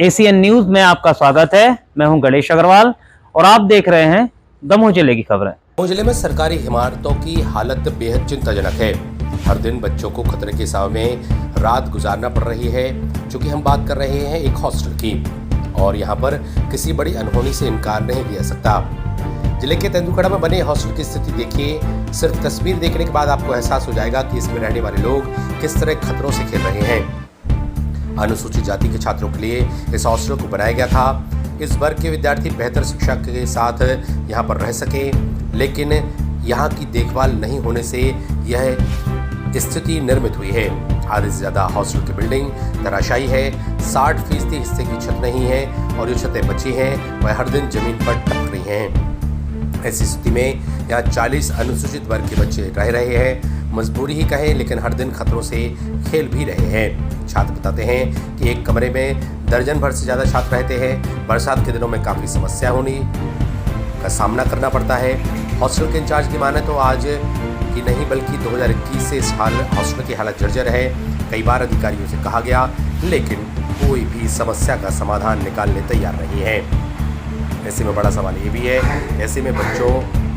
ACN news में आपका स्वागत है। मैं हूं गणेश अग्रवाल और आप देख रहे हैं दमोह जिले की खबरें। दमोह जिले में सरकारी इमारतों की हालत बेहद चिंताजनक है। हर दिन बच्चों को खतरे के सामने रात गुजारना पड़ रही है। चूंकि हम बात कर रहे हैं एक हॉस्टल की और यहाँ पर किसी बड़ी अनहोनी से इनकार नहीं किया सकता। जिले के तेंदुखेड़ा में बने हॉस्टल की स्थिति देखिए। सिर्फ तस्वीर देखने के बाद आपको एहसास हो जाएगा कि इसमें रहने वाले लोग किस तरह खतरों से खेल रहे हैं। अनुसूचित जाति के छात्रों के लिए इस हॉस्टल को बनाया गया था। इस वर्ग के विद्यार्थी बेहतर शिक्षा के साथ यहाँ पर रह सके, लेकिन यहाँ की देखभाल नहीं होने से यह स्थिति निर्मित हुई है। आधे से ज़्यादा हॉस्टल की बिल्डिंग धराशायी है। 60% हिस्से की छत नहीं है और जो छतें बची हैं वह हर दिन जमीन पर टपक रही हैं। ऐसी स्थिति में यहाँ 40 अनुसूचित वर्ग के बच्चे रह रहे हैं। मजबूरी ही कहें, लेकिन हर दिन खतरों से खेल भी रहे हैं। छात्र बताते हैं कि एक कमरे में दर्जन भर से ज़्यादा छात्र रहते हैं। बरसात के दिनों में काफ़ी समस्या होने का सामना करना पड़ता है। हॉस्टल के इंचार्ज की माने तो आज की नहीं बल्कि 2021 से इस हॉस्टल की हालत जर्जर है। कई बार अधिकारियों से कहा गया, लेकिन कोई भी समस्या का समाधान निकालने तैयार नहीं है। ऐसे में बड़ा सवाल ये भी है, ऐसे में बच्चों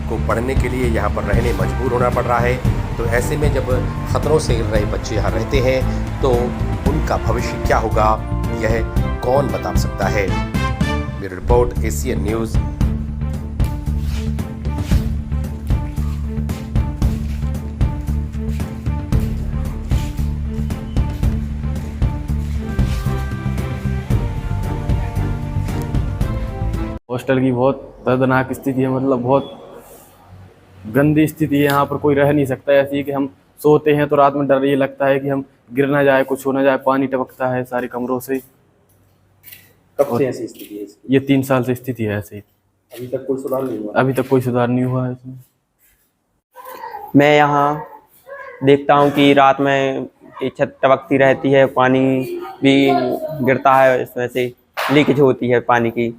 को पढ़ने के लिए यहाँ पर रहने मजबूर होना पड़ रहा है। तो ऐसे में जब खतरों से रहे बच्चे यहाँ रहते हैं तो उनका भविष्य क्या होगा, यह कौन बता सकता है। मेरी रिपोर्ट एसीएन न्यूज़। हॉस्टल की बहुत दर्दनाक स्थिति है। मतलब बहुत गंदी स्थिति है। यहाँ पर कोई रह नहीं सकता है। ऐसी कि हम सोते हैं तो रात में डर ये लगता है कि हम गिर ना जाए, कुछ हो ना जाए। पानी टपकता है सारे कमरों से। कब से ऐसी स्थिति है इसकी? ये 3 साल से स्थिति है ऐसे। अभी तक कोई सुधार नहीं हुआ? अभी तक कोई सुधार नहीं हुआ है इसमें। मैं यहाँ देखता हूँ कि रात में ये छत टपकती रहती है, पानी भी गिरता है, इसमें से लीकेज होती है पानी की।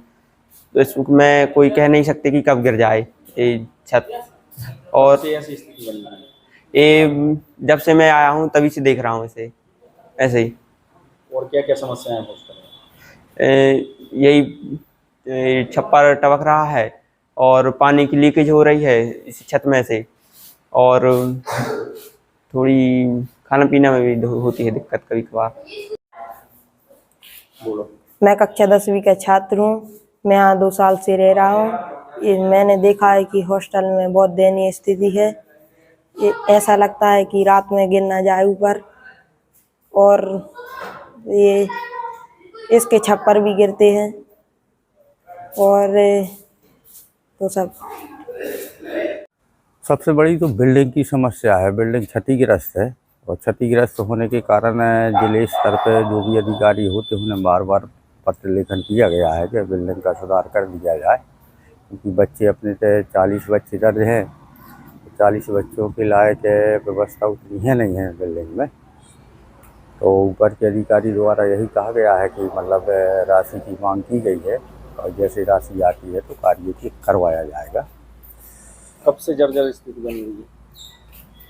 तो इसमें कोई कह नहीं सकते कि कब गिर जाए ये छत। और ऐसी स्थिति बन रही है? ये जब से मैं आया हूँ तभी से देख रहा हूँ इसे ऐसे ही। और क्या क्या समस्याएं हैं हॉस्टल में? यही छप्पर टपक रहा है और पानी की लीकेज हो रही है इस छत में से, और थोड़ी खाना पीना में भी होती है दिक्कत कभी कभार। बोलो। मैं कक्षा 10वीं का छात्र हूँ। मैं यहाँ 2 साल से रह रहा हूँ। मैंने देखा है कि हॉस्टल में बहुत दयनीय स्थिति है। ऐसा लगता है कि रात में गिर ना जाए ऊपर, और ये इसके छप्पर भी गिरते हैं और तो सबसे बड़ी तो बिल्डिंग की समस्या है। बिल्डिंग क्षतिग्रस्त है और क्षतिग्रस्त होने के कारण जिले स्तर पर जो भी अधिकारी होते हैं उन्हें बार बार पत्र लेखन किया गया है कि बिल्डिंग का सुधार कर दिया जाए, क्योंकि बच्चे अपने से 40 बच्चे दर्ज हैं। 40 बच्चों के लायक व्यवस्था उतनी है नहीं है बिल्डिंग में। तो ऊपर के अधिकारी द्वारा यही कहा गया है कि मतलब राशि की मांग की गई है और जैसे राशि आती है तो कार्य करवाया जाएगा। कब से जर्जर स्थिति बनी हुई है?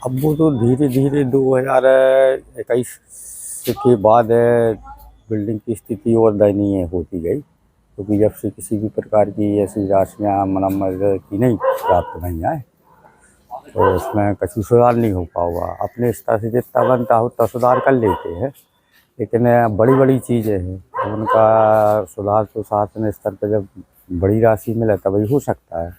अब वो तो धीरे धीरे 2021 के बाद बिल्डिंग की स्थिति और दयनीय होती गई, क्योंकि जब से किसी भी प्रकार की ऐसी राशियाँ मरम्मत की नहीं प्राप्त नहीं आए तो उसमें कुछ सुधार नहीं हो पाऊगा। अपने स्तर से जितना बनता हो उतना सुधार कर लेते हैं, लेकिन बड़ी बड़ी चीज़ें हैं तो उनका सुधार तो शासन स्तर पर जब बड़ी राशि मिले तभी हो सकता है।